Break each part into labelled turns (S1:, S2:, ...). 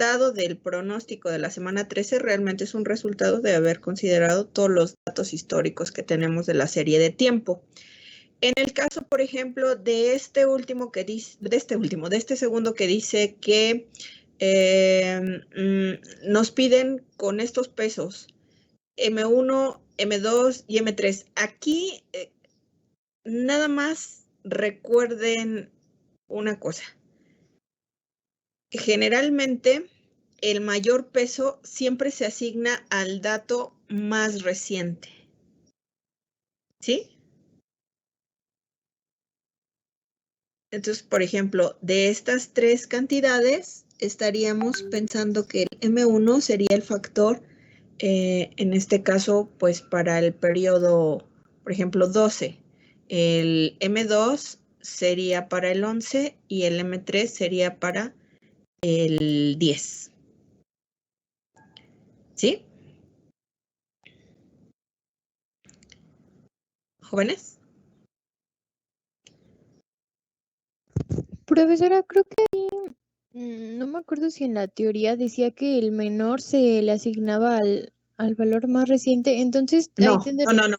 S1: resultado del pronóstico de la semana 13 realmente es un resultado de haber considerado todos los datos históricos que tenemos de la serie de tiempo. En el caso, por ejemplo, de este último que dice, de este segundo que dice que nos piden con estos pesos M1, M2 y M3. Aquí nada más recuerden una cosa. Generalmente el mayor peso siempre se asigna al dato más reciente. ¿Sí? Entonces, por ejemplo, de estas tres cantidades, estaríamos pensando que el M1 sería el factor, en este caso, pues para el periodo, por ejemplo, 12. El M2 sería para el 11 y el M3 sería para el 10. ¿Sí? ¿Jóvenes?
S2: Profesora, creo que no me acuerdo si en la teoría decía que el menor se le asignaba al valor más reciente, entonces ahí tendría...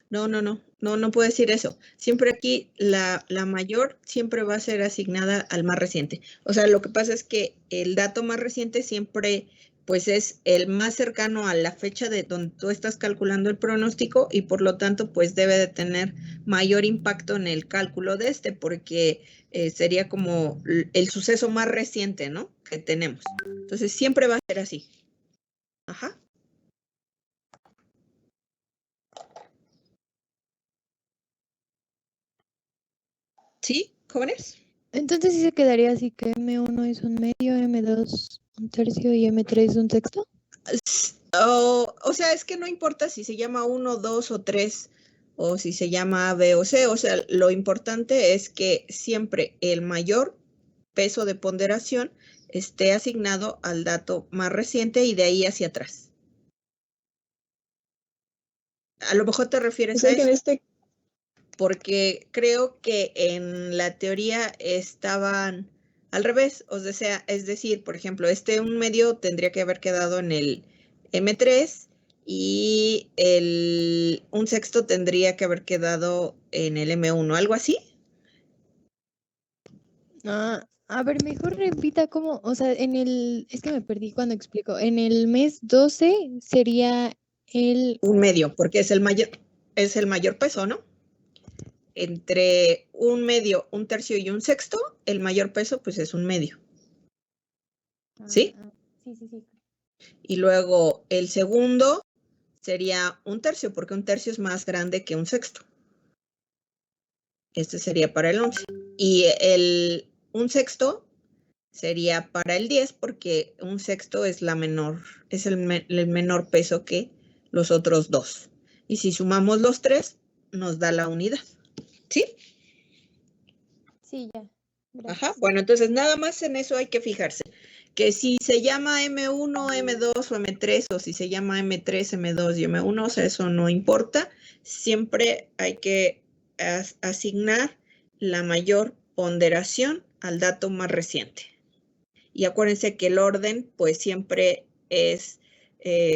S1: No puede decir eso. Siempre aquí la mayor siempre va a ser asignada al más reciente. O sea, lo que pasa es que el dato más reciente siempre pues es el más cercano a la fecha de donde tú estás calculando el pronóstico y por lo tanto pues debe de tener mayor impacto en el cálculo de este porque sería como el suceso más reciente, ¿no? Que tenemos. Entonces siempre va a ser así. Ajá. ¿Sí, jóvenes?
S2: Entonces sí se quedaría así que M1 es un medio, M2 un tercio y M3 un sexto.
S1: O sea, es que no importa si se llama 1, 2 o 3 o si se llama A, B o C. O sea, lo importante es que siempre el mayor peso de ponderación esté asignado al dato más reciente y de ahí hacia atrás. A lo mejor te refieres a eso. Porque creo que en la teoría estaban al revés, o sea, es decir, por ejemplo, un medio tendría que haber quedado en el M3 y un sexto tendría que haber quedado en el M1, algo así.
S2: A ver, mejor repita cómo, o sea, es que me perdí cuando explico. En el mes 12 sería
S1: un medio, porque es el mayor peso, ¿no? Entre un medio, un tercio y un sexto, el mayor peso pues es un medio. ¿Sí?
S2: Sí.
S1: Y luego el segundo sería un tercio, porque un tercio es más grande que un sexto. Este sería para el 11. Y un sexto sería para el 10, porque un sexto es el menor peso que los otros dos. Y si sumamos los tres, nos da la unidad. ¿Sí?
S2: Sí, ya.
S1: Ajá.
S2: Gracias.
S1: Bueno, entonces nada más en eso hay que fijarse. Que si se llama M1, M2 o M3, o si se llama M3, M2 y M1, o sea, eso no importa. Siempre hay que asignar la mayor ponderación al dato más reciente. Y acuérdense que el orden, pues siempre es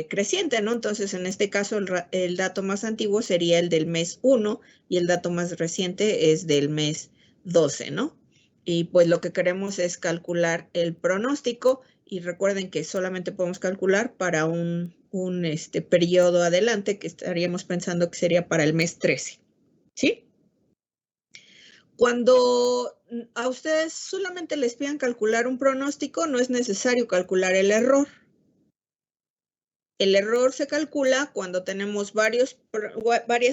S1: creciente, ¿no? Entonces, en este caso, el dato más antiguo sería el del mes 1 y el dato más reciente es del mes 12, ¿no? Y pues lo que queremos es calcular el pronóstico y recuerden que solamente podemos calcular para un periodo adelante que estaríamos pensando que sería para el mes 13, ¿sí? Cuando a ustedes solamente les pidan calcular un pronóstico, no es necesario calcular el error. El error se calcula cuando tenemos varias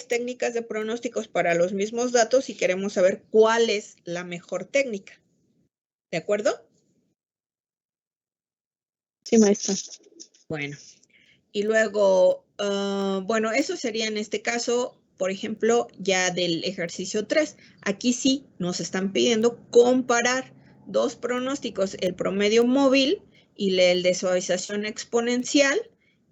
S1: técnicas de pronósticos para los mismos datos y queremos saber cuál es la mejor técnica. ¿De acuerdo?
S3: Sí, maestra.
S1: Bueno, y luego, bueno, eso sería en este caso, por ejemplo, ya del ejercicio 3. Aquí sí nos están pidiendo comparar dos pronósticos, el promedio móvil y el de suavización exponencial.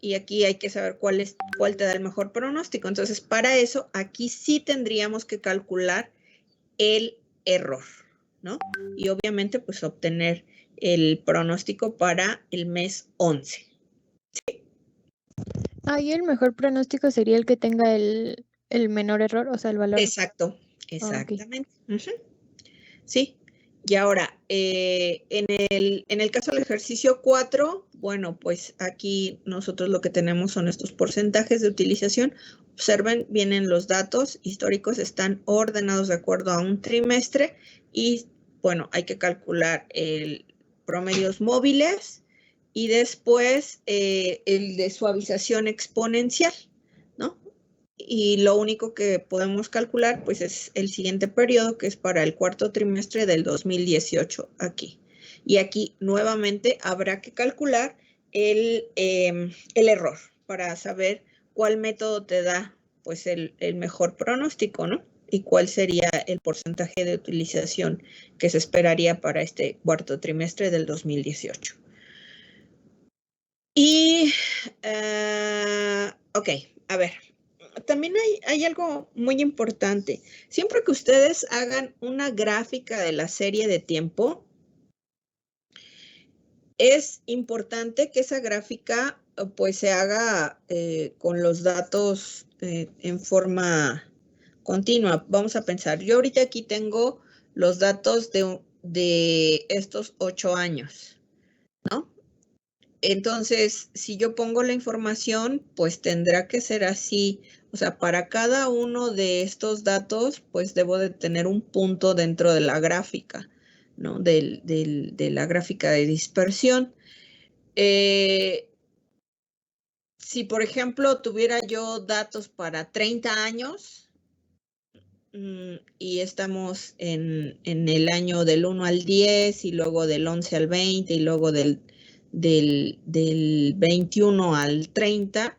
S1: Y aquí hay que saber cuál te da el mejor pronóstico. Entonces, para eso, aquí sí tendríamos que calcular el error, ¿no? Y obviamente, pues obtener el pronóstico para el mes 11. ¿Sí?
S2: Y el mejor pronóstico sería el que tenga el menor error, o sea, el valor.
S1: Exacto, exactamente. Okay. Sí. Y ahora, en el caso del ejercicio 4, bueno, pues aquí nosotros lo que tenemos son estos porcentajes de utilización. Observen, vienen los datos históricos, están ordenados de acuerdo a un trimestre y, bueno, hay que calcular el promedios móviles y después el de suavización exponencial, ¿no? Y lo único que podemos calcular pues es el siguiente periodo, que es para el cuarto trimestre del 2018 aquí. Y aquí nuevamente habrá que calcular el error para saber cuál método te da pues el mejor pronóstico, ¿no? Y cuál sería el porcentaje de utilización que se esperaría para este cuarto trimestre del 2018. Y, ok, a ver, también hay algo muy importante. Siempre que ustedes hagan una gráfica de la serie de tiempo, es importante que esa gráfica pues se haga con los datos en forma continua. Vamos a pensar, yo ahorita aquí tengo los datos de estos 8 años, ¿no? Entonces, si yo pongo la información, pues tendrá que ser así. O sea, para cada uno de estos datos, pues debo de tener un punto dentro de la gráfica, ¿no? De la gráfica de dispersión. Si, por ejemplo, tuviera yo datos para 30 años y estamos en el año del 1 al 10 y luego del 11 al 20 y luego del 21 al 30,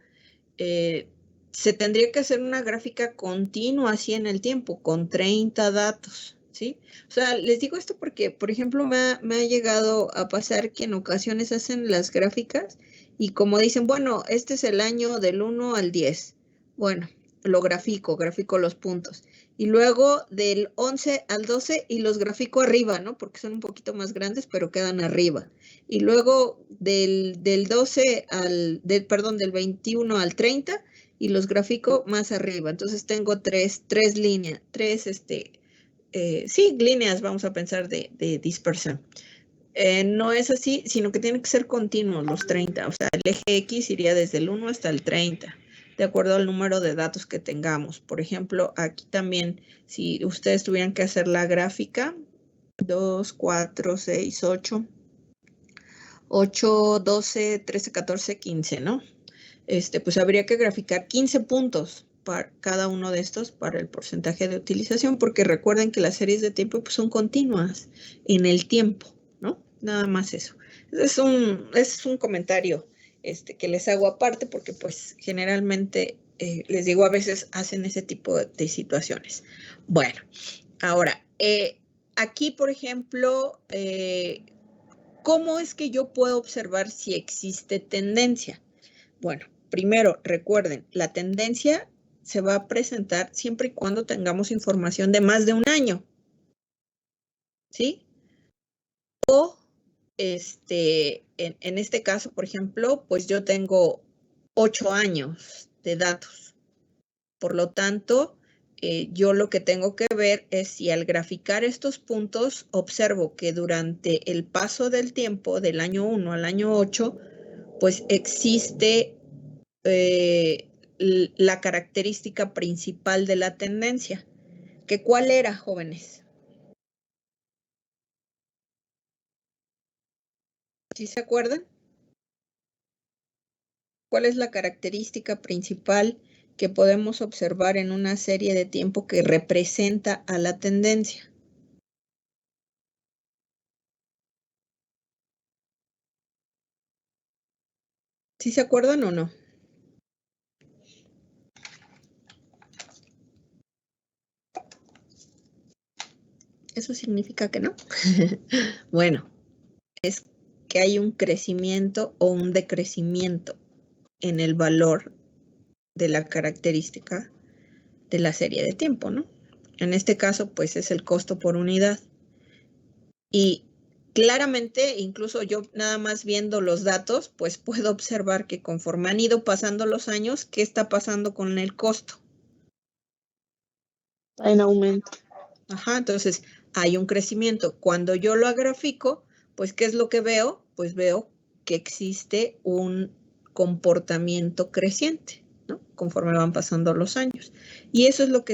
S1: se tendría que hacer una gráfica continua así en el tiempo, con 30 datos, ¿sí? O sea, les digo esto porque, por ejemplo, me ha llegado a pasar que en ocasiones hacen las gráficas y como dicen, bueno, este es el año del 1 al 10. Bueno, lo grafico los puntos. Y luego del 11 al 12 y los grafico arriba, ¿no? Porque son un poquito más grandes, pero quedan arriba. Y luego del 12 del 21 al 30 y los grafico más arriba. Entonces tengo tres líneas, líneas, vamos a pensar, de dispersión. No es así, sino que tienen que ser continuos los 30. O sea, el eje X iría desde el 1 hasta el 30, de acuerdo al número de datos que tengamos. Por ejemplo, aquí también, si ustedes tuvieran que hacer la gráfica, 2, 4, 6, 8, 12, 13, 14, 15, ¿no? Pues habría que graficar 15 puntos para cada uno de estos para el porcentaje de utilización, porque recuerden que las series de tiempo pues, son continuas en el tiempo, ¿no? Nada más eso. Es un comentario que les hago aparte porque pues generalmente, les digo, a veces hacen ese tipo de situaciones. Bueno, ahora, aquí, por ejemplo, ¿cómo es que yo puedo observar si existe tendencia? Bueno, primero, recuerden, la tendencia se va a presentar siempre y cuando tengamos información de más de un año, ¿sí? O, en este caso, por ejemplo, pues yo tengo 8 años de datos. Por lo tanto, yo lo que tengo que ver es si al graficar estos puntos observo que durante el paso del tiempo, del año 1 al año 8, pues existe la característica principal de la tendencia. ¿Que cuál era, jóvenes? ¿Sí se acuerdan? ¿Cuál es la característica principal que podemos observar en una serie de tiempo que representa a la tendencia? ¿Sí se acuerdan o no? Eso significa que no. Bueno, es que hay un crecimiento o un decrecimiento en el valor de la característica de la serie de tiempo, ¿no? En este caso, pues es el costo por unidad. Y claramente, incluso yo nada más viendo los datos, pues puedo observar que conforme han ido pasando los años, ¿qué está pasando con el costo?
S3: En aumento.
S1: Ajá, entonces hay un crecimiento. Cuando yo lo grafico, pues ¿qué es lo que veo? Pues veo que existe un comportamiento creciente, ¿no? Conforme van pasando los años. Y eso es lo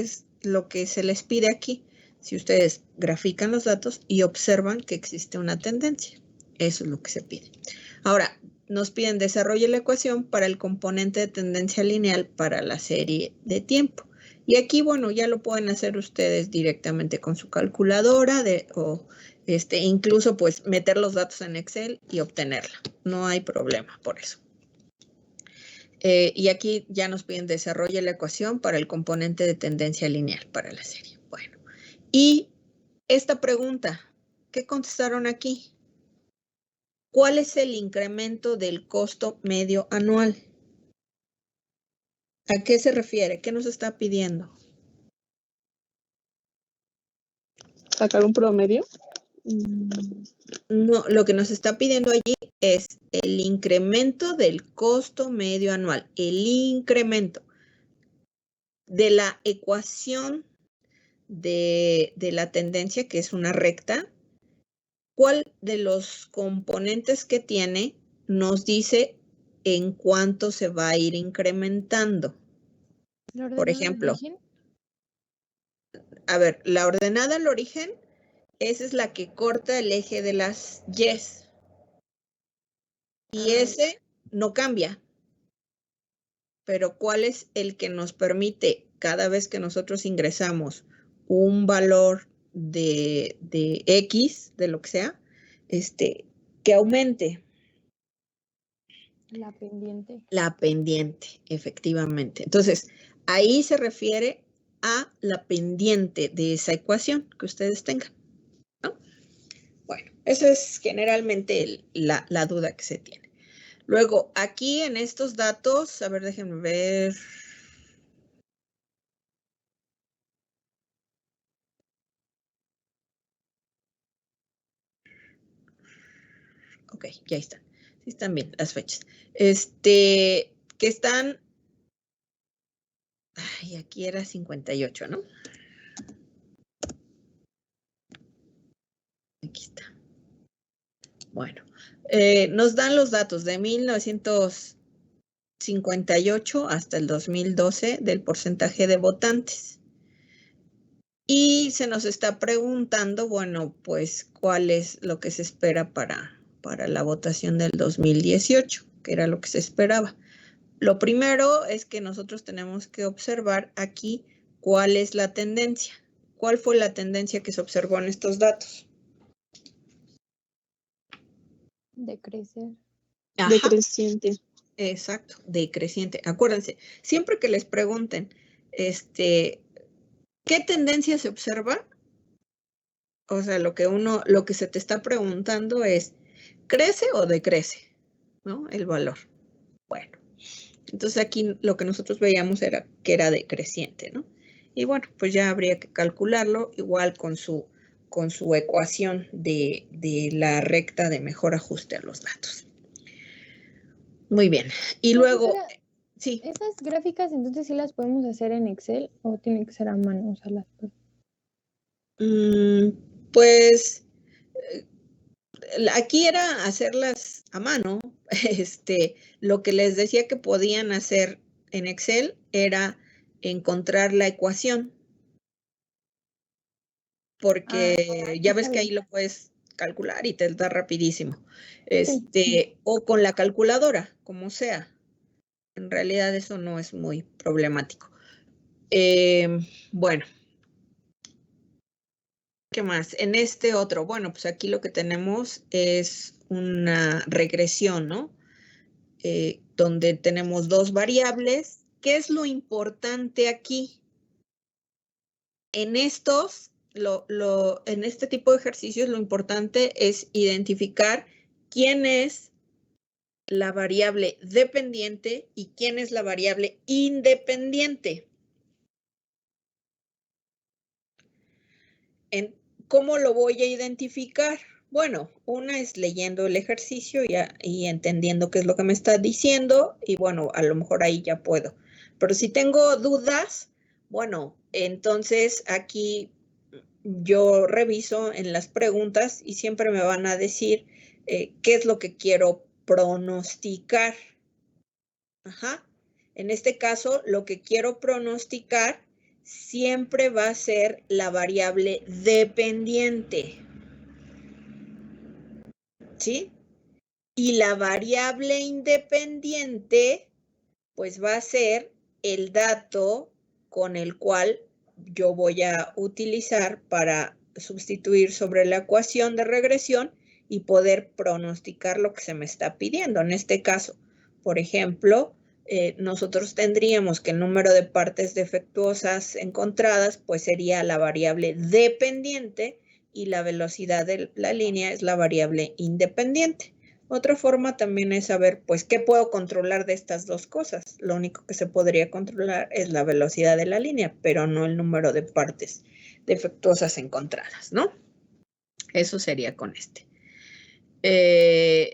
S1: que se les pide aquí. Si ustedes grafican los datos y observan que existe una tendencia. Eso es lo que se pide. Ahora, nos piden desarrolle la ecuación para el componente de tendencia lineal para la serie de tiempo. Y aquí, bueno, ya lo pueden hacer ustedes directamente con su calculadora o incluso pues meter los datos en Excel y obtenerla. No hay problema por eso. Y aquí ya nos piden desarrolle la ecuación para el componente de tendencia lineal para la serie. Bueno, y esta pregunta, ¿qué contestaron aquí? ¿Cuál es el incremento del costo medio anual? ¿A qué se refiere? ¿Qué nos está pidiendo?
S3: ¿Sacar un promedio?
S1: No, lo que nos está pidiendo allí es el incremento del costo medio anual, el incremento de la ecuación de la tendencia, que es una recta. ¿Cuál de los componentes que tiene nos dice en cuánto se va a ir incrementando? Por ejemplo, a ver, la ordenada al origen, esa es la que corta el eje de las Y's. Y ese no cambia. Pero ¿cuál es el que nos permite cada vez que nosotros ingresamos un valor de X, de lo que sea, que aumente?
S2: La pendiente.
S1: La pendiente, efectivamente. Entonces, ahí se refiere a la pendiente de esa ecuación que ustedes tengan, ¿no? Bueno, esa es generalmente la duda que se tiene. Luego, aquí en estos datos, a ver, déjenme ver. Ok, ya están. Sí están bien las fechas. Que están. Ay, aquí era 58, ¿no? Aquí está. Bueno, nos dan los datos de 1958 hasta el 2012 del porcentaje de votantes. Y se nos está preguntando, bueno, pues, ¿cuál es lo que se espera para la votación del 2018? Que era lo que se esperaba. Lo primero es que nosotros tenemos que observar aquí cuál es la tendencia. ¿Cuál fue la tendencia que se observó en estos datos?
S2: Decrecer.
S1: Ajá.
S3: Decreciente.
S1: Exacto, decreciente. Acuérdense, siempre que les pregunten, ¿qué tendencia se observa? O sea, lo que se te está preguntando es, ¿crece o decrece? ¿No? El valor. Bueno, entonces aquí lo que nosotros veíamos era que era decreciente, ¿no? Y bueno, pues ya habría que calcularlo igual con su ecuación de la recta de mejor ajuste a los datos. Muy bien. Y luego, sí.
S2: ¿Esas gráficas entonces sí las podemos hacer en Excel o tienen que ser a mano? O sea,
S1: pues aquí era hacerlas a mano. Lo que les decía que podían hacer en Excel era encontrar la ecuación. Porque ya ves que ahí lo puedes calcular y te da rapidísimo. O con la calculadora, como sea. En realidad eso no es muy problemático. Bueno. ¿Qué más? En este otro, bueno, pues aquí lo que tenemos es una regresión, ¿no? Donde tenemos dos variables. ¿Qué es lo importante aquí? En estos, en este tipo de ejercicios, lo importante es identificar quién es la variable dependiente y quién es la variable independiente. ¿Cómo lo voy a identificar? Bueno, una es leyendo el ejercicio y entendiendo qué es lo que me está diciendo y bueno, a lo mejor ahí ya puedo. Pero si tengo dudas, bueno, entonces aquí yo reviso en las preguntas y siempre me van a decir qué es lo que quiero pronosticar. Ajá. En este caso, lo que quiero pronosticar siempre va a ser la variable dependiente. ¿Sí? Y la variable independiente, pues va a ser el dato con el cual yo voy a utilizar para sustituir sobre la ecuación de regresión y poder pronosticar lo que se me está pidiendo. En este caso, por ejemplo, nosotros tendríamos que el número de partes defectuosas encontradas, pues sería la variable dependiente y la velocidad de la línea es la variable independiente. Otra forma también es saber, pues, ¿qué puedo controlar de estas dos cosas? Lo único que se podría controlar es la velocidad de la línea, pero no el número de partes defectuosas encontradas, ¿no? Eso sería con este.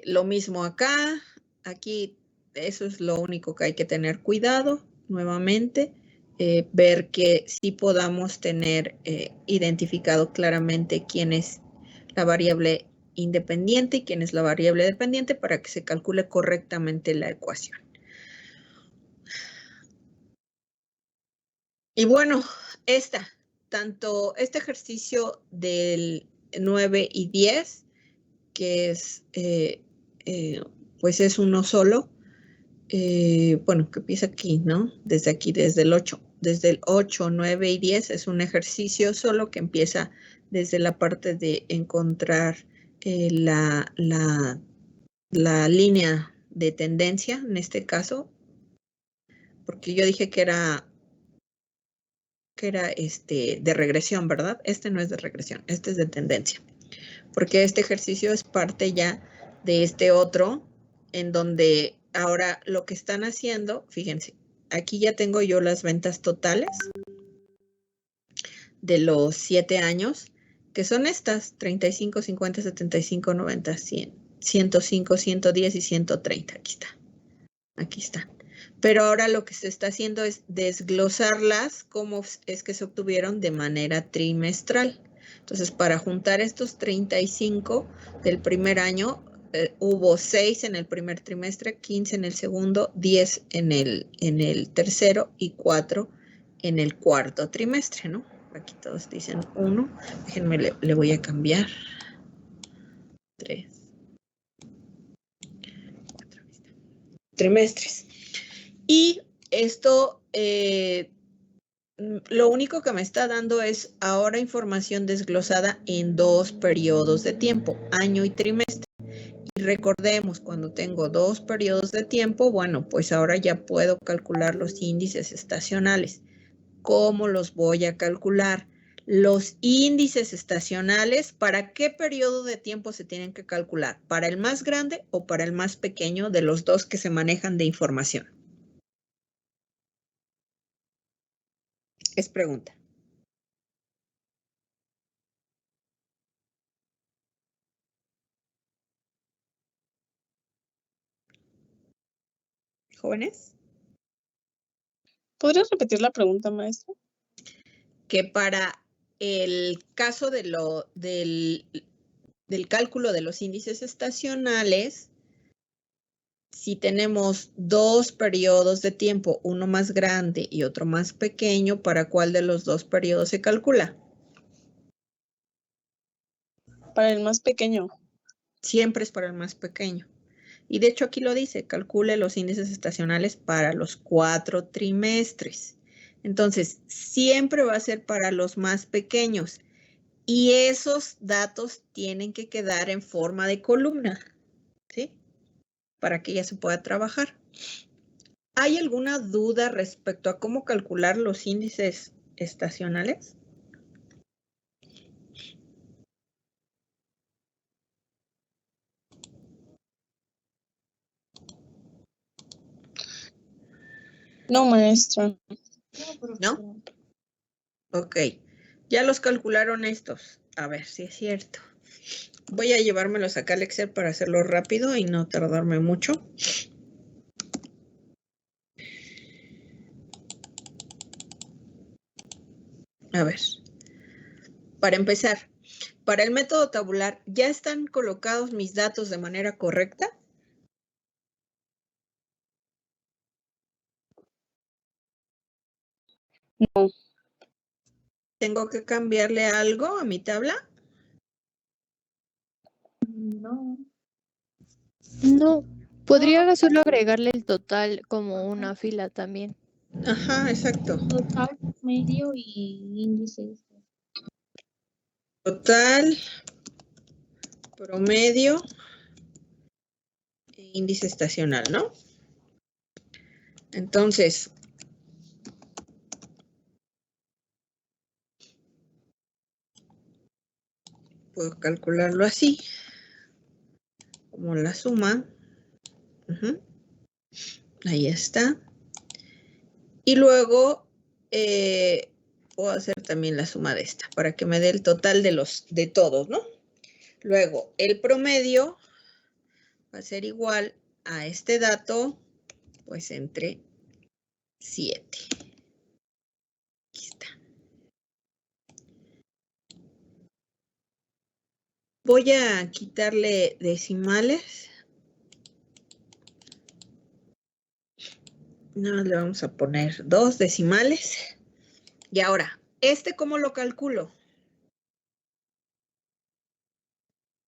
S1: Lo mismo acá. Aquí, eso es lo único que hay que tener cuidado, nuevamente. Ver que sí podamos tener identificado claramente quién es la variable independiente y quién es la variable dependiente para que se calcule correctamente la ecuación. Y bueno, tanto este ejercicio del 9 y 10, que es, pues es uno solo, bueno, que empieza aquí, ¿no? Desde aquí, desde el 8. Desde el 8, 9 y 10 es un ejercicio solo que empieza desde la parte de encontrar la línea de tendencia, en este caso, porque yo dije que era de regresión, ¿verdad? Este no es de regresión, este es de tendencia, porque este ejercicio es parte ya de este otro, en donde ahora lo que están haciendo, fíjense, aquí ya tengo yo las ventas totales de los 7 años, que son estas, 35, 50, 75, 90, 100, 105, 110 y 130, aquí está. Pero ahora lo que se está haciendo es desglosarlas como es que se obtuvieron de manera trimestral. Entonces, para juntar estos 35 del primer año, hubo 6 en el primer trimestre, 15 en el segundo, 10 en el tercero y 4 en el cuarto trimestre, ¿no? Aquí todos dicen 1. Déjenme, le voy a cambiar. 3, 4 trimestres. Y esto, lo único que me está dando es ahora información desglosada en 2 periodos de tiempo, año y trimestre. Y recordemos, cuando tengo 2 periodos de tiempo, bueno, pues ahora ya puedo calcular los índices estacionales. ¿Cómo los voy a calcular? Los índices estacionales, ¿para qué periodo de tiempo se tienen que calcular? ¿Para el más grande o para el más pequeño de los dos que se manejan de información? Es pregunta. ¿Jóvenes?
S3: ¿Podrías repetir la pregunta, maestra?
S1: Que para el caso del cálculo de los índices estacionales, si tenemos 2 periodos de tiempo, uno más grande y otro más pequeño, ¿para cuál de los 2 periodos se calcula?
S3: Para el más pequeño.
S1: Siempre es para el más pequeño. Y de hecho aquí lo dice, calcule los índices estacionales para los 4 trimestres. Entonces, siempre va a ser para los más pequeños. Y esos datos tienen que quedar en forma de columna, ¿sí? Para que ya se pueda trabajar. ¿Hay alguna duda respecto a cómo calcular los índices estacionales?
S3: No, maestra.
S1: ¿No? Ok. Ya los calcularon estos. A ver si es cierto. Voy a llevármelos acá al Excel para hacerlo rápido y no tardarme mucho. A ver. Para empezar, para el método tabular, ¿ya están colocados mis datos de manera correcta?
S3: No.
S1: ¿Tengo que cambiarle algo a mi tabla?
S3: No.
S2: No, podría solo agregarle el total como una fila también.
S1: Ajá, exacto.
S4: Total, medio y índices.
S1: Total, promedio e índice estacional, ¿no? Entonces, puedo calcularlo así, como la suma. Ahí está. Y luego puedo hacer también la suma de esta para que me dé el total de todos, ¿no? Luego, el promedio va a ser igual a este dato, pues entre 7. Aquí está. Voy a quitarle decimales. Nada más le vamos a poner 2 decimales. Y ahora, ¿cómo lo calculo?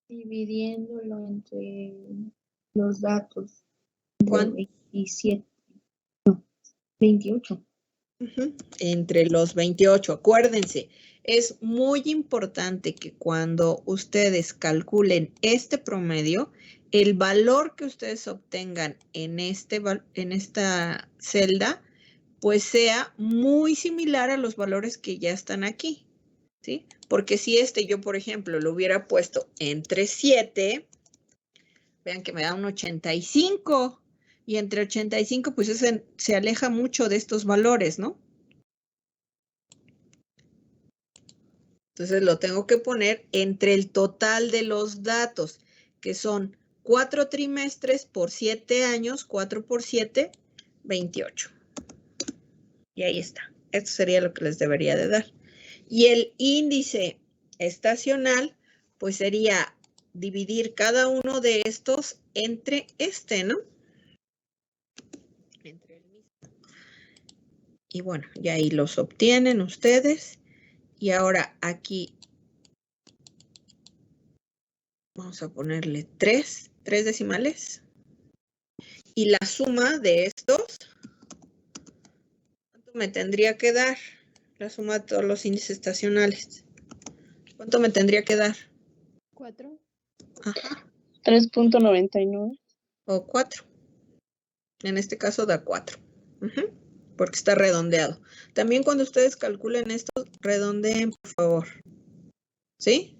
S4: Dividiéndolo entre los datos.
S1: ¿Cuánto?
S4: 27. No, 28.
S1: Entre los 28. Acuérdense, es muy importante que cuando ustedes calculen este promedio, el valor que ustedes obtengan en esta celda, pues sea muy similar a los valores que ya están aquí, ¿sí? Porque si yo, por ejemplo, lo hubiera puesto entre 7, vean que me da un 85, y entre 85, pues se aleja mucho de estos valores, ¿no? Entonces lo tengo que poner entre el total de los datos, que son 4 trimestres por 7 años, 4 por 7, 28. Y ahí está. Esto sería lo que les debería de dar. Y el índice estacional, pues sería dividir cada uno de estos entre ¿no? Entre el mismo. Y bueno, ya ahí los obtienen ustedes. Y ahora aquí vamos a ponerle 3 decimales. Y la suma de estos, ¿cuánto me tendría que dar? La suma de todos los índices estacionales. ¿Cuánto me tendría que dar?
S2: 4.
S1: Ajá.
S3: 3.99.
S1: O 4. En este caso da 4. Porque está redondeado. También cuando ustedes calculen esto, redondeen, por favor. ¿Sí?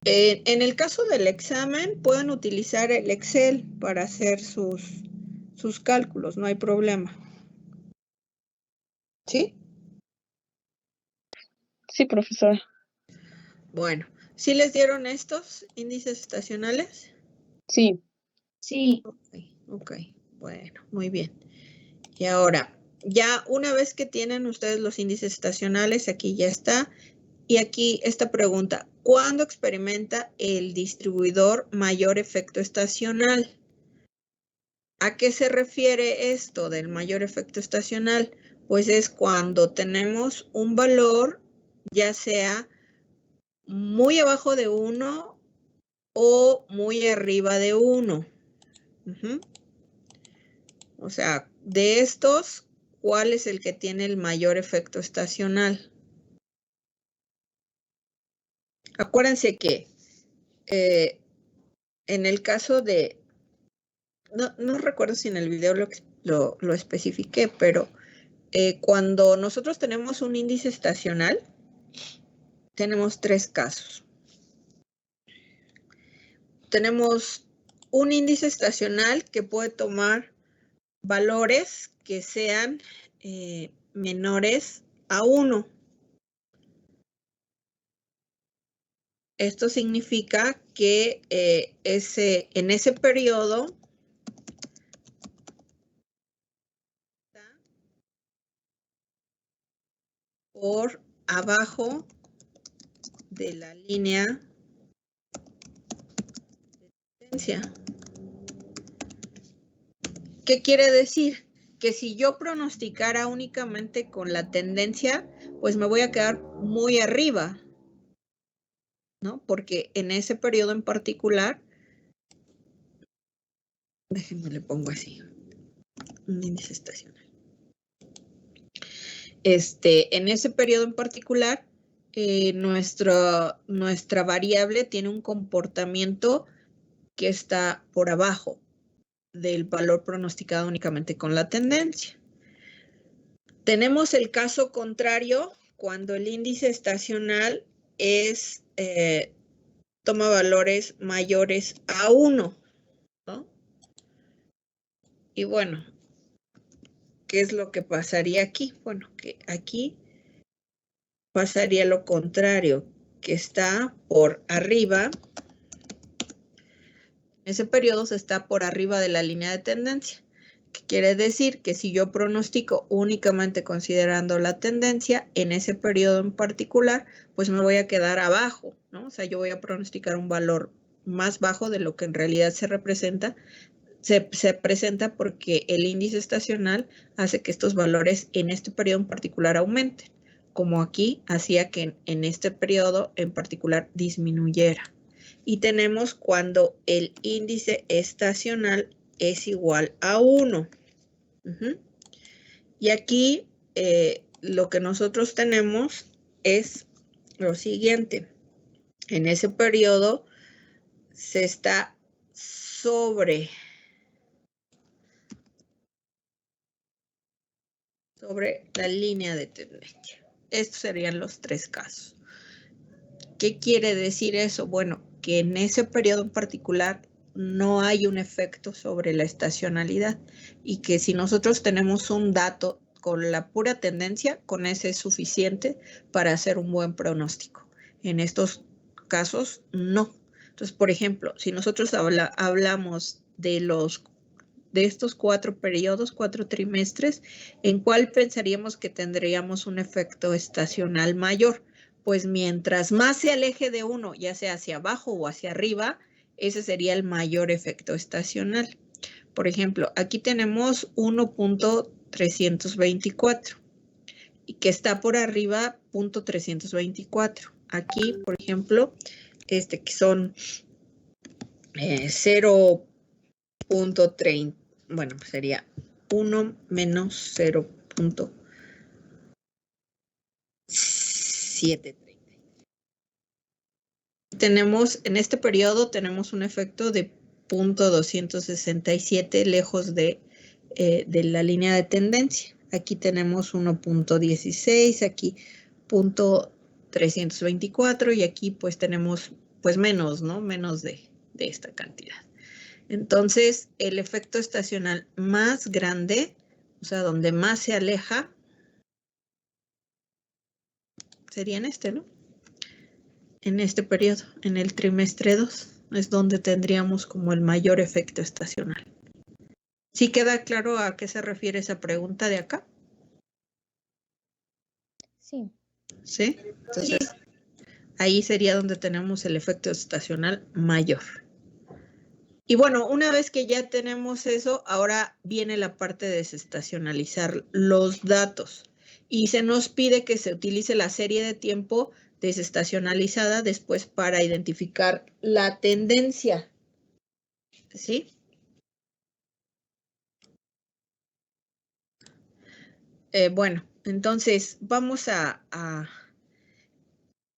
S1: En el caso del examen, pueden utilizar el Excel para hacer sus cálculos, no hay problema. ¿Sí?
S3: Sí, profesora.
S1: Bueno, ¿sí les dieron estos índices estacionales?
S3: Sí.
S4: Sí.
S1: Ok, bueno, muy bien. Y ahora, ya una vez que tienen ustedes los índices estacionales, aquí ya está. Y aquí esta pregunta, ¿cuándo experimenta el distribuidor mayor efecto estacional? ¿A qué se refiere esto del mayor efecto estacional? Pues es cuando tenemos un valor, ya sea muy abajo de 1 o muy arriba de 1. O sea, de estos, ¿cuál es el que tiene el mayor efecto estacional? Acuérdense que en el caso de, no recuerdo si en el video lo especifiqué, pero cuando nosotros tenemos un índice estacional, tenemos 3 casos. Tenemos un índice estacional que puede tomar valores que sean menores a 1. Esto significa que en ese periodo por abajo de la línea de tendencia. ¿Qué quiere decir? Que si yo pronosticara únicamente con la tendencia, pues me voy a quedar muy arriba, ¿no? Porque en ese periodo en particular, déjenme le pongo así, un índice estacional. En ese periodo en particular, nuestra variable tiene un comportamiento que está por abajo del valor pronosticado únicamente con la tendencia. Tenemos el caso contrario cuando el índice estacional toma valores mayores a 1, ¿no? Y bueno, ¿qué es lo que pasaría aquí? Bueno, que aquí pasaría lo contrario, que está por arriba. Ese periodo se está por arriba de la línea de tendencia. ¿Qué quiere decir? Que si yo pronostico únicamente considerando la tendencia, en ese periodo en particular, pues me voy a quedar abajo, ¿no? O sea, yo voy a pronosticar un valor más bajo de lo que en realidad se representa. Se presenta porque el índice estacional hace que estos valores en este periodo en particular aumenten, como aquí hacía que en este periodo en particular disminuyera. Y tenemos cuando el índice estacional es igual a 1. Y aquí lo que nosotros tenemos es lo siguiente. En ese periodo se está sobre la línea de tendencia. Estos serían los 3 casos. ¿Qué quiere decir eso? Bueno, que en ese periodo en particular no hay un efecto sobre la estacionalidad y que si nosotros tenemos un dato con la pura tendencia, con ese es suficiente para hacer un buen pronóstico. En estos casos, no. Entonces, por ejemplo, si nosotros hablamos de estos 4 periodos, 4 trimestres, ¿en cuál pensaríamos que tendríamos un efecto estacional mayor? Pues mientras más se aleje de 1, ya sea hacia abajo o hacia arriba, ese sería el mayor efecto estacional. Por ejemplo, aquí tenemos 1.324 y que está por arriba 0.324. Aquí, por ejemplo, que son 0.30, bueno, sería 1 menos 0.730. Tenemos, en este periodo tenemos un efecto de 0.267 lejos de la línea de tendencia. Aquí tenemos 1.16, aquí 0.324 y aquí pues tenemos pues menos, ¿no? Menos de esta cantidad. Entonces, el efecto estacional más grande, o sea, donde más se aleja, sería en este, ¿no? En este periodo, en el trimestre 2, es donde tendríamos como el mayor efecto estacional. ¿Sí queda claro a qué se refiere esa pregunta de acá?
S2: Sí.
S1: ¿Sí? Entonces, ahí sería donde tenemos el efecto estacional mayor. Y bueno, una vez que ya tenemos eso, ahora viene la parte de desestacionalizar los datos. Y se nos pide que se utilice la serie de tiempo desestacionalizada después para identificar la tendencia. ¿Sí? Bueno, entonces vamos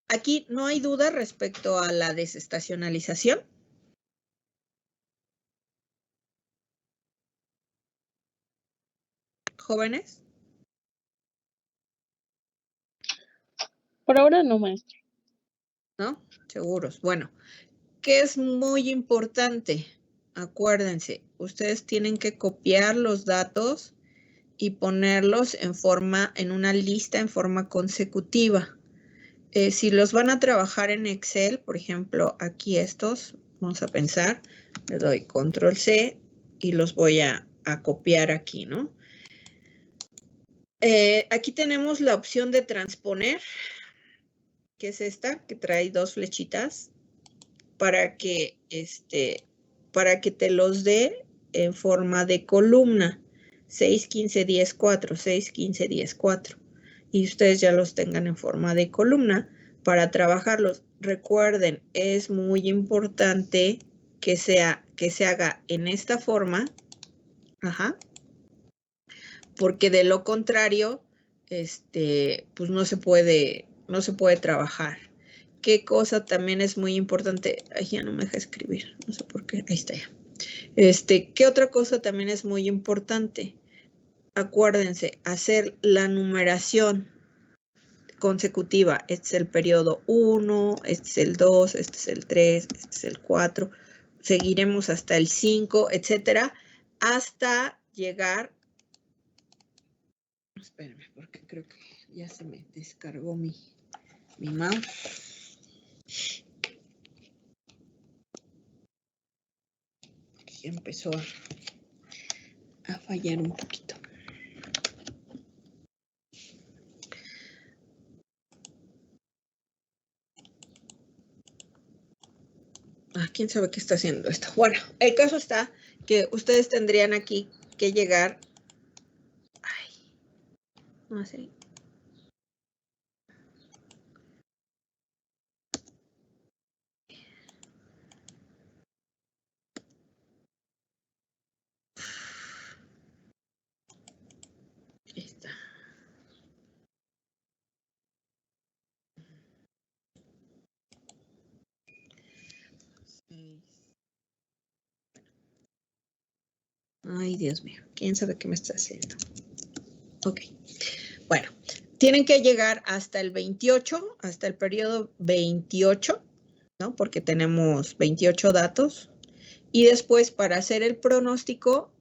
S1: aquí no hay duda respecto a la desestacionalización. ¿Jóvenes?
S3: Por ahora no, maestra.
S1: ¿No? Seguros. Bueno, ¿qué es muy importante? Acuérdense, ustedes tienen que copiar los datos y ponerlos en una lista en forma consecutiva. si los van a trabajar en Excel, por ejemplo, aquí estos, vamos a pensar, le doy Control C y los voy a copiar aquí, ¿no? Aquí tenemos la opción de transponer, que es esta, que trae 2 flechitas, para que te los dé en forma de columna. 6, 15, 10, 4, 6, 15, 10, 4. Y ustedes ya los tengan en forma de columna para trabajarlos. Recuerden, es muy importante que se haga en esta forma. Ajá. Porque de lo contrario, pues no se puede trabajar. ¿Qué cosa también es muy importante? Ay, ya no me deja escribir, no sé por qué, ahí está ya. ¿Qué otra cosa también es muy importante? Acuérdense, hacer la numeración consecutiva. Este es el periodo 1, este es el 2, este es el 3, este es el 4. Seguiremos hasta el 5, etcétera, hasta llegar. Espérenme, porque creo que ya se me descargó mi mouse. Empezó a fallar un poquito. ¿Quién sabe qué está haciendo esto? Bueno, el caso está que ustedes tendrían aquí que llegar. Ay, no sé. Ahí está. Ay, Dios mío, ¿quién sabe qué me está haciendo? Ok, bueno, tienen que llegar hasta el 28, hasta el periodo 28, ¿no? Porque tenemos 28 datos. Y después, para hacer el pronóstico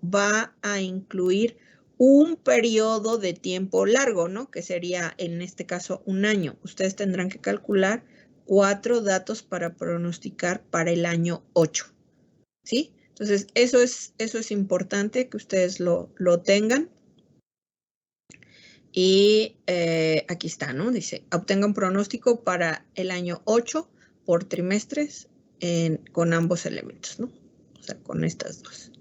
S1: va a incluir un periodo de tiempo largo, ¿no? Que sería, en este caso, un año. Ustedes tendrán que calcular 4 datos para pronosticar para el año 8, ¿sí? Entonces, eso es importante que ustedes lo tengan. Y aquí está, ¿no? Dice, obtenga un pronóstico para el año 8 por trimestres con ambos elementos, ¿no? O sea, con estas dos.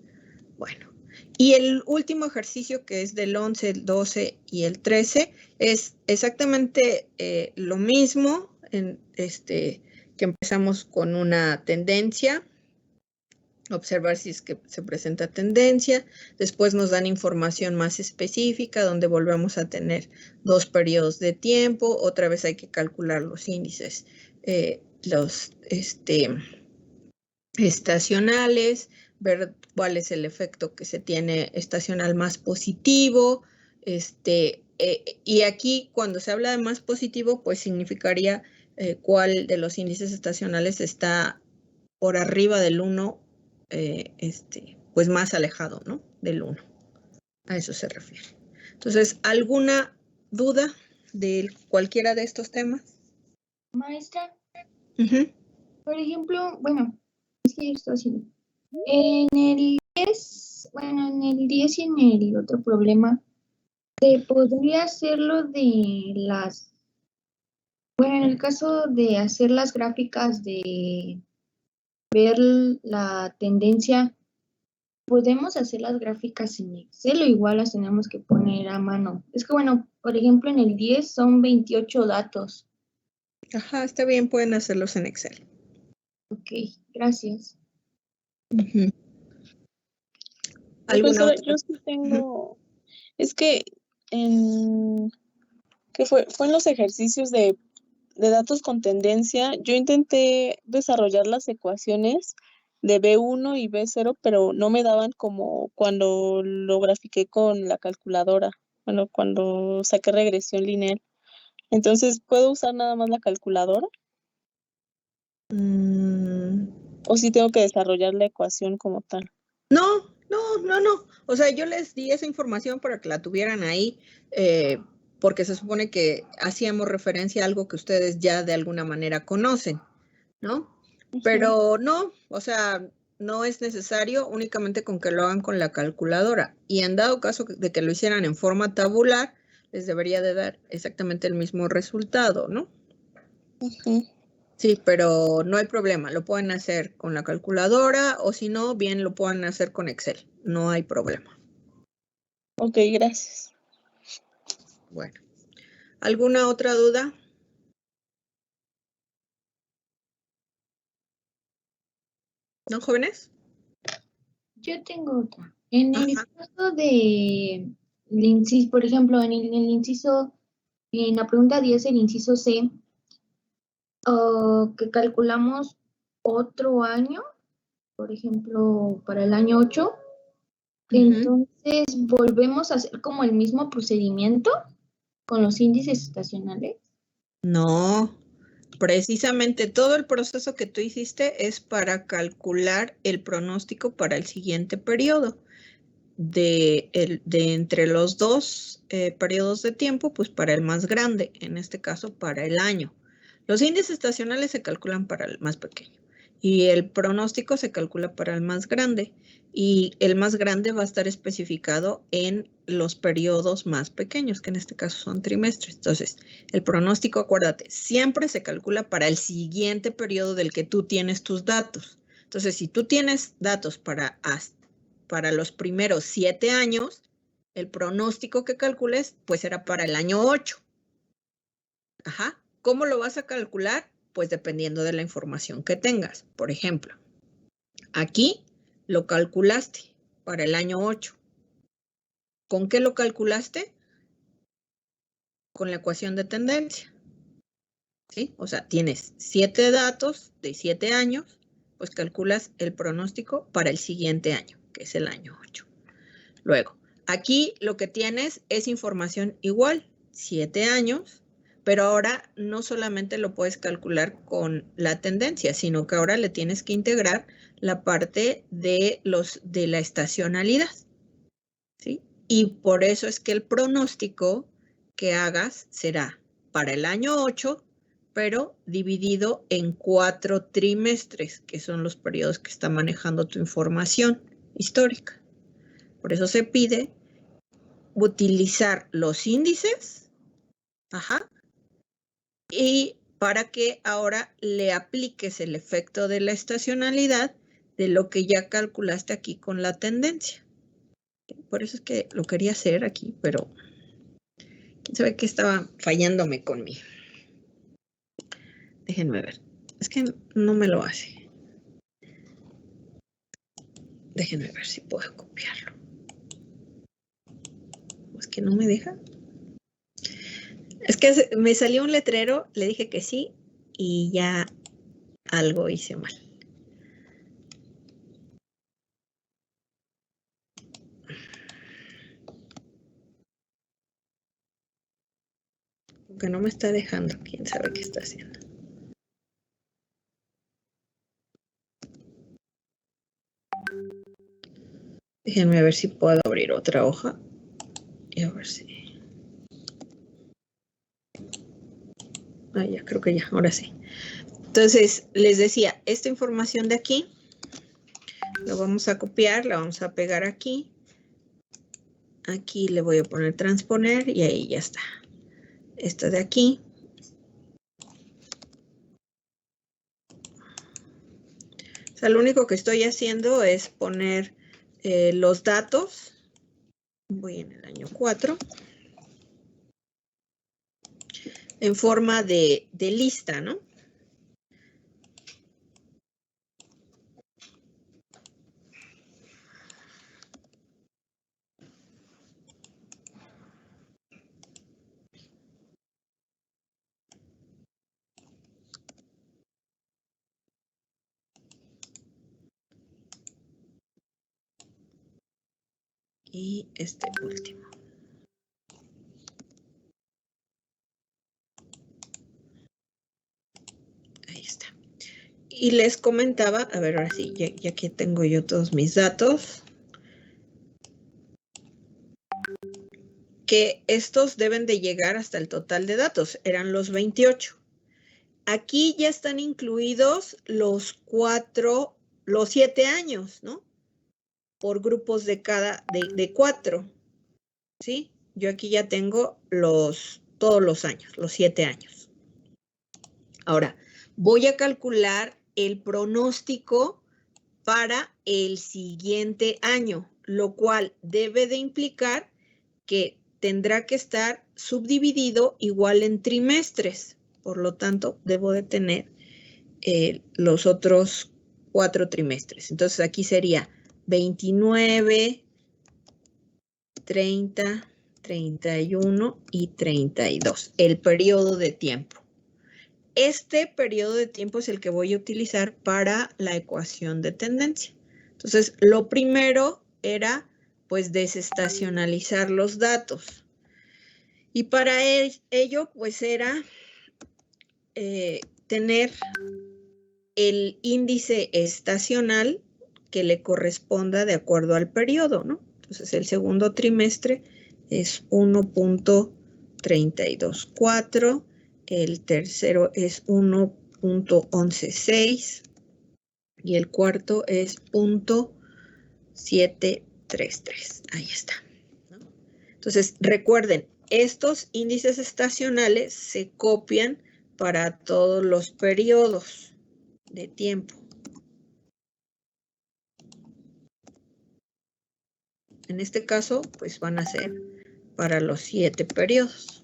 S1: Bueno, y el último ejercicio, que es del 11, el 12 y el 13, es exactamente lo mismo, que empezamos con una tendencia, observar si es que se presenta tendencia. Después nos dan información más específica, donde volvemos a tener 2 periodos de tiempo. Otra vez hay que calcular los índices, los estacionales, ver cuál es el efecto que se tiene estacional más positivo. Y aquí, cuando se habla de más positivo, pues significaría cuál de los índices estacionales está por arriba del 1, pues más alejado, ¿no? Del 1. A eso se refiere. Entonces, ¿alguna duda de cualquiera de estos temas?
S4: Maestra, por ejemplo, bueno, es que yo estoy haciendo. En el 10, bueno, en el 10 y en el otro problema, ¿se podría hacerlo de las, bueno, en el caso de hacer las gráficas de ver la tendencia, podemos hacer las gráficas en Excel o igual las tenemos que poner a mano? Es que, bueno, por ejemplo, en el 10 son 28 datos.
S1: Ajá, está bien, pueden hacerlos en Excel.
S4: Ok, gracias.
S3: Profesora, yo sí tengo, es que fue en los ejercicios de datos con tendencia, yo intenté desarrollar las ecuaciones de B1 y B0, pero no me daban como cuando lo grafiqué con la calculadora, bueno, cuando saqué regresión lineal. Entonces, ¿puedo usar nada más la calculadora? ¿O sí tengo que desarrollar la ecuación como tal?
S1: No. O sea, yo les di esa información para que la tuvieran ahí. porque se supone que hacíamos referencia a algo que ustedes ya de alguna manera conocen, ¿no? Pero no, o sea, no es necesario únicamente con que lo hagan con la calculadora. Y en dado caso de que lo hicieran en forma tabular, les debería de dar exactamente el mismo resultado, ¿no? Sí, pero no hay problema. Lo pueden hacer con la calculadora o si no, bien lo pueden hacer con Excel. No hay problema.
S3: Ok, gracias.
S1: Bueno. ¿Alguna otra duda? ¿No, jóvenes?
S4: Yo tengo otra. En el caso de inciso, por ejemplo, en el inciso, en la pregunta 10, el inciso C, que calculamos otro año, por ejemplo, para el año 8, entonces volvemos a hacer como el mismo procedimiento con los índices estacionales.
S1: No, precisamente todo el proceso que tú hiciste es para calcular el pronóstico para el siguiente periodo. De entre los dos periodos de tiempo, pues para el más grande, en este caso para el año. Los índices estacionales se calculan para el más pequeño y el pronóstico se calcula para el más grande y el más grande va a estar especificado en los periodos más pequeños, que en este caso son trimestres. Entonces, el pronóstico, acuérdate, siempre se calcula para el siguiente periodo del que tú tienes tus datos. Entonces, si tú tienes datos para los primeros 7 años, el pronóstico que calcules, pues será para el año 8. Ajá. ¿Cómo lo vas a calcular? Pues dependiendo de la información que tengas. Por ejemplo, aquí lo calculaste para el año 8. ¿Con qué lo calculaste? Con la ecuación de tendencia. ¿Sí? O sea, tienes 7 datos de 7 años, pues calculas el pronóstico para el siguiente año, que es el año 8. Luego, aquí lo que tienes es información igual, 7 años, pero ahora no solamente lo puedes calcular con la tendencia, sino que ahora le tienes que integrar la parte de la estacionalidad, ¿sí? Y por eso es que el pronóstico que hagas será para el año 8, pero dividido en 4 trimestres, que son los periodos que está manejando tu información histórica. Por eso se pide utilizar los índices, y para que ahora le apliques el efecto de la estacionalidad de lo que ya calculaste aquí con la tendencia. Por eso es que lo quería hacer aquí, pero quién sabe qué estaba fallándome con mí. Déjenme ver. Es que no me lo hace. Déjenme ver si puedo copiarlo. Es que no me deja. Es que me salió un letrero, le dije que sí y ya algo hice mal. Porque no me está dejando, quién sabe qué está haciendo. Déjenme ver si puedo abrir otra hoja y a ver si... Ah, ya, creo que ya, ahora sí. Entonces, les decía, esta información de aquí, la vamos a copiar, la vamos a pegar aquí. Aquí le voy a poner transponer y ahí ya está. Esta de aquí. O sea, lo único que estoy haciendo es poner los datos. Voy en el año 4. En forma de lista, ¿no? Y este último. Ahí está. Y les comentaba, a ver, ahora sí, ya que tengo yo todos mis datos. que estos deben de llegar hasta el total de datos, eran los 28. Aquí ya están incluidos los 7 años, ¿no? Por grupos de 4, ¿sí? Yo aquí ya tengo todos los años, los 7 años. Ahora, voy a calcular el pronóstico para el siguiente año, lo cual debe de implicar que tendrá que estar subdividido igual en trimestres. Por lo tanto, debo de tener los otros 4 trimestres. Entonces, aquí sería 29, 30, 31 y 32, el periodo de tiempo. Este periodo de tiempo es el que voy a utilizar para la ecuación de tendencia. Entonces, lo primero era, pues, desestacionalizar los datos. Y para ello, pues, era tener el índice estacional que le corresponda de acuerdo al periodo, ¿no? Entonces, el segundo trimestre es 1.324, el tercero es 1.116 y el cuarto es 0.733. Ahí está, ¿no? Entonces, recuerden, estos índices estacionales se copian para todos los periodos de tiempo. En este caso, pues van a ser para los 7 periodos.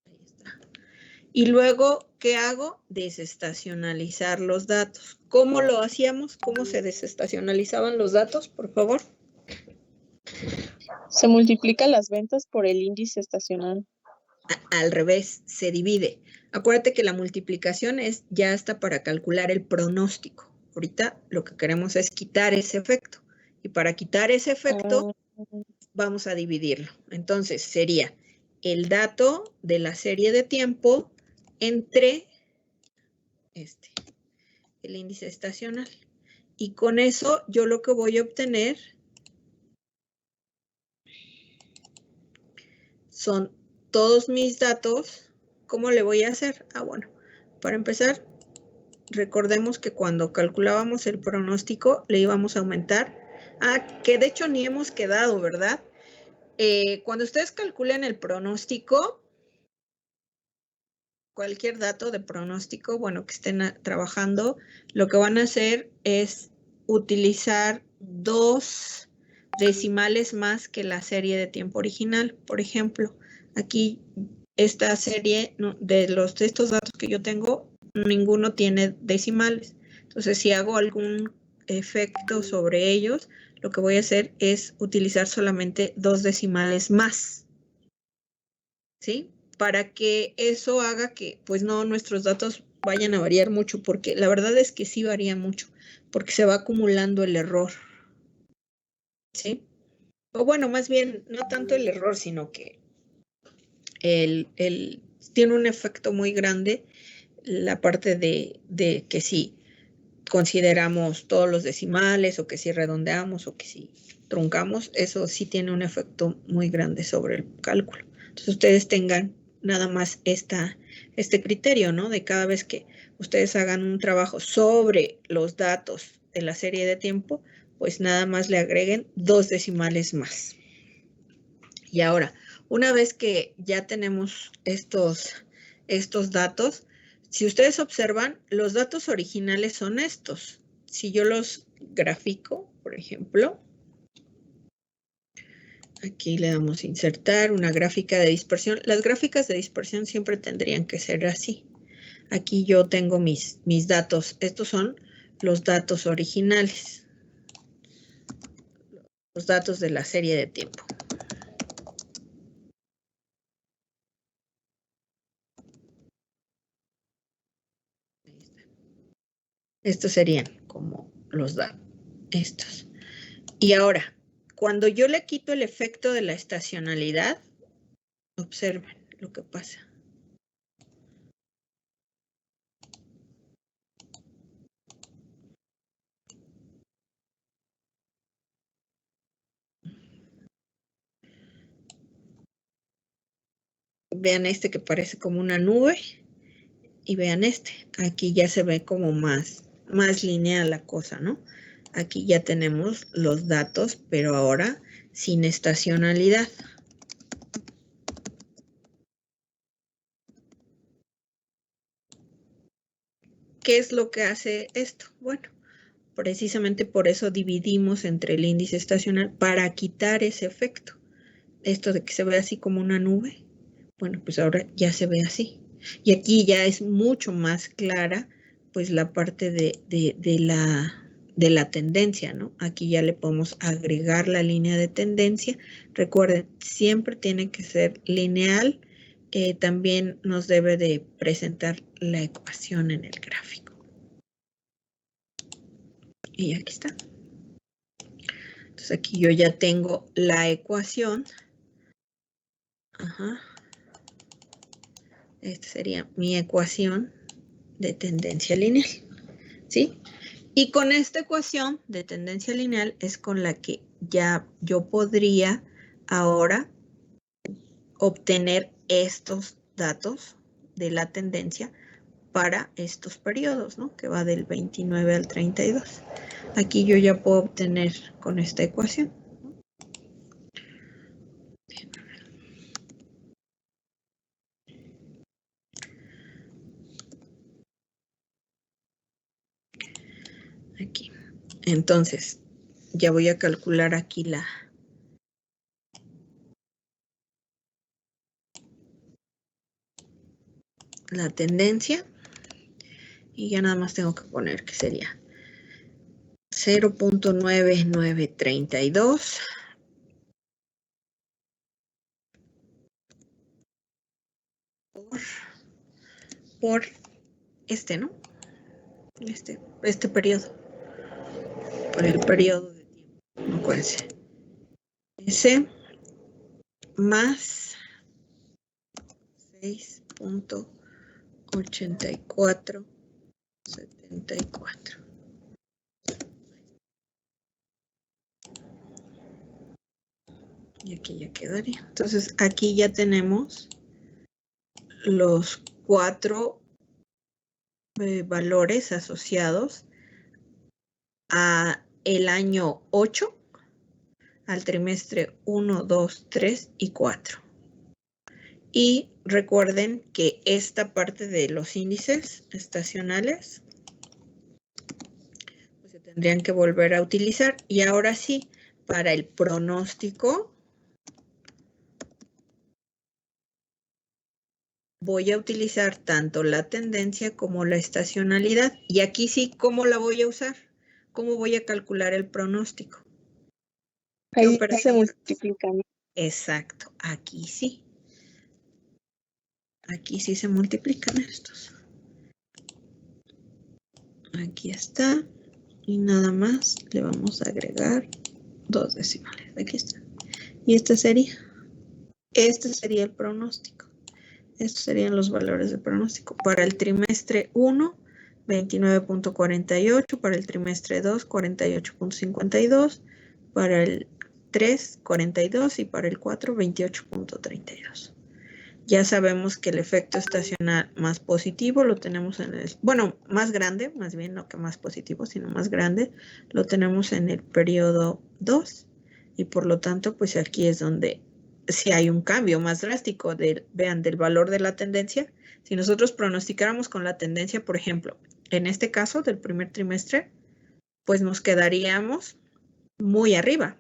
S1: Ahí está. Y luego, ¿qué hago? Desestacionalizar los datos. ¿Cómo lo hacíamos? ¿Cómo se desestacionalizaban los datos, por favor?
S3: Se multiplican las ventas por el índice estacional.
S1: Al revés, se divide. Acuérdate que la multiplicación es ya hasta para calcular el pronóstico. Ahorita lo que queremos es quitar ese efecto. Y para quitar ese efecto, vamos a dividirlo. Entonces, sería el dato de la serie de tiempo entre el índice estacional. Y con eso, yo lo que voy a obtener son todos mis datos. ¿Cómo le voy a hacer? Bueno, para empezar, recordemos que cuando calculábamos el pronóstico, le íbamos a aumentar. Que de hecho ni hemos quedado, ¿verdad? Cuando ustedes calculen el pronóstico, cualquier dato de pronóstico, bueno, que estén trabajando, lo que van a hacer es utilizar 2 decimales más que la serie de tiempo original. Por ejemplo, aquí esta serie de estos datos que yo tengo, ninguno tiene decimales. Entonces, si hago algún efecto sobre ellos, lo que voy a hacer es utilizar solamente 2 decimales más. ¿Sí? Para que eso haga que, pues no, nuestros datos vayan a variar mucho, porque la verdad es que sí varía mucho, porque se va acumulando el error. ¿Sí? O bueno, más bien, no tanto el error, sino que tiene un efecto muy grande la parte de que si consideramos todos los decimales, o que si redondeamos, o que si truncamos, eso sí tiene un efecto muy grande sobre el cálculo. Entonces, ustedes tengan nada más este criterio, ¿no? De cada vez que ustedes hagan un trabajo sobre los datos de la serie de tiempo, pues nada más le agreguen 2 decimales más. Y ahora, una vez que ya tenemos estos datos, si ustedes observan, los datos originales son estos. Si yo los grafico, por ejemplo, aquí le damos a insertar una gráfica de dispersión. Las gráficas de dispersión siempre tendrían que ser así. Aquí yo tengo mis datos. Estos son los datos originales. Los datos de la serie de tiempo. Estos serían como los datos. Estos. Y ahora, cuando yo le quito el efecto de la estacionalidad, observen lo que pasa. vean este que parece como una nube y vean este. Aquí ya se ve como más lineal la cosa, ¿no? Aquí ya tenemos los datos, pero ahora sin estacionalidad. ¿Qué es lo que hace esto? Bueno, precisamente por eso dividimos entre el índice estacional para quitar ese efecto. Esto de que se ve así como una nube, bueno, pues ahora ya se ve así. Y aquí ya es mucho más clara, pues la parte de la tendencia, ¿no? Aquí ya le podemos agregar la línea de tendencia. Recuerden, siempre tiene que ser lineal. También nos debe de presentar la ecuación en el gráfico. Y aquí está. Entonces aquí yo ya tengo la ecuación. Ajá. Esta sería mi ecuación de tendencia lineal, ¿sí? Y con esta ecuación de tendencia lineal es con la que ya yo podría ahora obtener estos datos de la tendencia para estos periodos, ¿no? Que va del 29 al 32. Aquí yo ya puedo obtener con esta ecuación. Aquí. Entonces, ya voy a calcular aquí la tendencia y ya nada más tengo que poner que sería 0.9932 por este, ¿no? Este periodo. Por el periodo de tiempo. Acuérdense. S más 6.8474. Y aquí ya quedaría. Entonces, aquí ya tenemos los 4 valores asociados a el año 8, al trimestre 1, 2, 3 y 4. Y recuerden que esta parte de los índices estacionales pues, se tendrían que volver a utilizar. Y ahora sí, para el pronóstico voy a utilizar tanto la tendencia como la estacionalidad. Y aquí sí, ¿cómo la voy a usar? ¿Cómo voy a calcular el pronóstico?
S3: Ahí se multiplican.
S1: Exacto, aquí sí. Aquí sí se multiplican estos. Aquí está. Y nada más le vamos a agregar 2 decimales. Aquí está. Y este sería el pronóstico. Estos serían los valores de pronóstico. Para el trimestre 1, 29.48. Para el trimestre 2, 48.52. Para el 3, 42. Y para el 4, 28.32. Ya sabemos que el efecto estacional más positivo lo tenemos en el, bueno, más grande, más bien no que más positivo, sino más grande, lo tenemos en el periodo 2. Y por lo tanto, pues aquí es donde si hay un cambio más drástico vean, del valor de la tendencia. Si nosotros pronosticáramos con la tendencia, por ejemplo, en este caso del primer trimestre, pues nos quedaríamos muy arriba.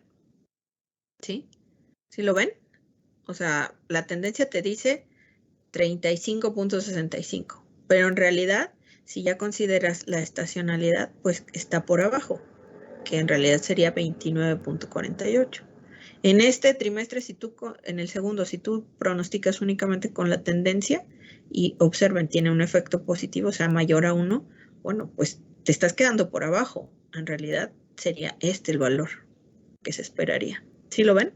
S1: ¿Sí? ¿Sí lo ven? O sea, la tendencia te dice 35.65, pero en realidad, si ya consideras la estacionalidad, pues está por abajo, que en realidad sería 29.48. En este trimestre, en el segundo, si tú pronosticas únicamente con la tendencia y observen, tiene un efecto positivo, o sea, mayor a 1, bueno, pues te estás quedando por abajo. En realidad sería este el valor que se esperaría. ¿Sí lo ven?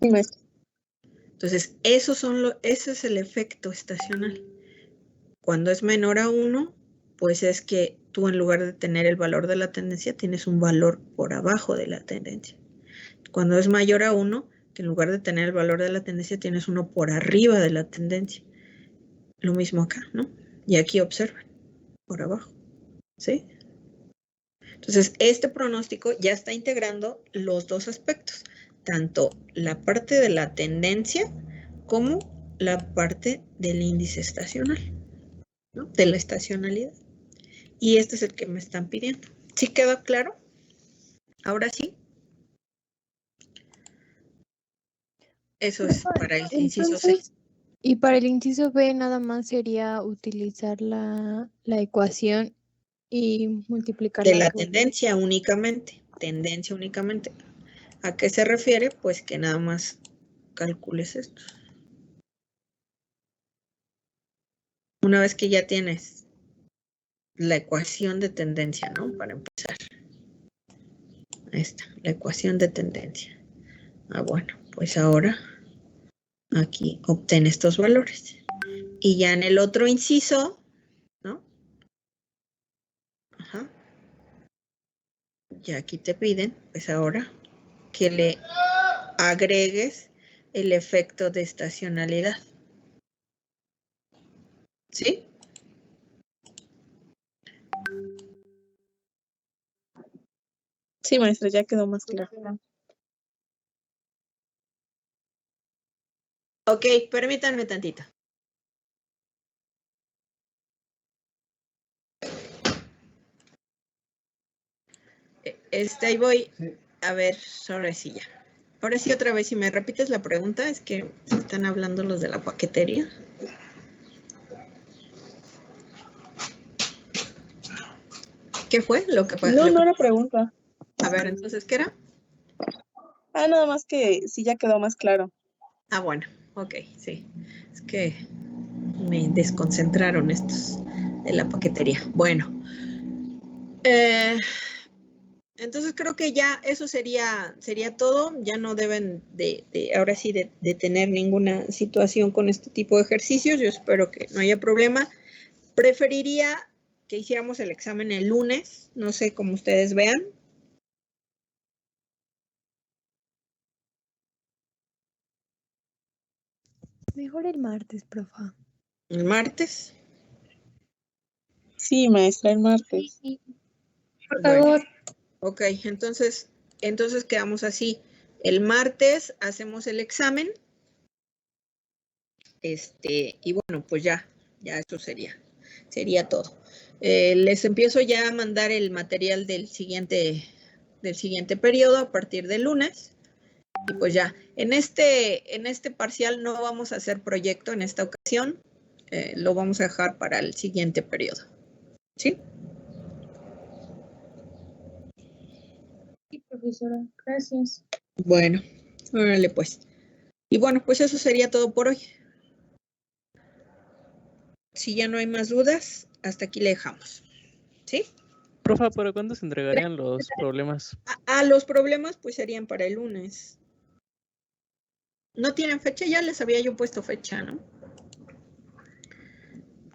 S3: Sí, maestra.
S1: Entonces, ese es el efecto estacional. Cuando es menor a 1, pues es que tú en lugar de tener el valor de la tendencia, tienes un valor por abajo de la tendencia. Cuando es mayor a 1, Que en lugar de tener el valor de la tendencia, tienes uno por arriba de la tendencia. Lo mismo acá, ¿no? Y aquí observen, por abajo, ¿sí? Entonces, este pronóstico ya está integrando los dos aspectos, tanto la parte de la tendencia como la parte del índice estacional, ¿no? De la estacionalidad. Y este es el que me están pidiendo. ¿Sí quedó claro? Ahora sí. Eso es para el inciso 6.
S2: Y para el inciso B nada más sería utilizar la ecuación y multiplicarla
S1: de la
S2: por...
S1: tendencia únicamente. Tendencia únicamente. ¿A qué se refiere? Pues que nada más calcules esto. Una vez que ya tienes la ecuación de tendencia, ¿no? Para empezar. Ahí está, la ecuación de tendencia. Ah, bueno, pues ahora aquí obtén estos valores. Y ya en el otro inciso, ¿no? Ajá. Ya aquí te piden, pues ahora, que le agregues el efecto de estacionalidad. ¿Sí?
S3: Sí, maestra, ya quedó más claro.
S1: Ok, permítanme tantito. Ahí voy. A ver, ahora sí ya. Ahora sí otra vez, si me repites la pregunta, es que están hablando los de la paquetería. ¿Qué fue lo que pasó?
S3: No era pregunta.
S1: A ver, entonces, ¿qué era?
S3: Nada más que sí ya quedó más claro.
S1: Ah, bueno, ok, sí. Es que me desconcentraron estos de la paquetería. Bueno. Entonces creo que ya eso sería todo. Ya no deben ahora sí de tener ninguna situación con este tipo de ejercicios. Yo espero que no haya problema. Preferiría que hiciéramos el examen el lunes. No sé cómo ustedes vean.
S2: Mejor el martes, profa.
S1: ¿El martes?
S3: Sí, maestra, el martes.
S4: Sí. Por favor.
S1: Bueno, ok, entonces quedamos así. El martes hacemos el examen. Y bueno, pues ya eso sería todo. Les empiezo ya a mandar el material del siguiente periodo a partir del lunes. Y pues ya, en este parcial no vamos a hacer proyecto en esta ocasión. Lo vamos a dejar para el siguiente periodo. ¿Sí?
S4: Sí, profesora, gracias.
S1: Bueno, órale pues. Y bueno, pues eso sería todo por hoy. Si ya no hay más dudas, hasta aquí le dejamos. ¿Sí?
S5: Profa, ¿para cuándo se entregarían los problemas?
S1: Los problemas pues serían para el lunes. ¿No tienen fecha? Ya les había yo puesto fecha, ¿no?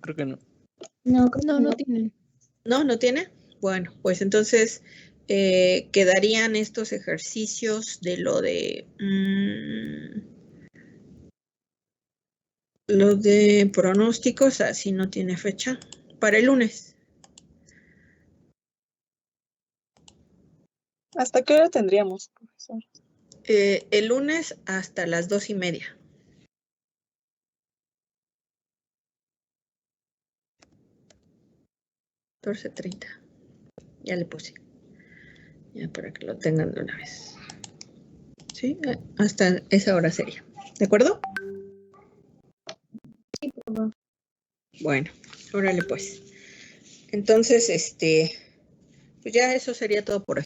S5: Creo que no.
S2: No tienen.
S1: ¿No tiene? Bueno, pues entonces quedarían estos ejercicios de lo de pronósticos, así no tiene fecha, para el lunes.
S3: ¿Hasta qué hora tendríamos, profesor?
S1: El lunes hasta las 2:30. $14:30. Ya le puse. Ya para que lo tengan de una vez. ¿Sí? Hasta esa hora sería. ¿De acuerdo?
S4: Sí, por favor.
S1: Bueno, órale pues. Entonces, pues ya eso sería todo por hoy.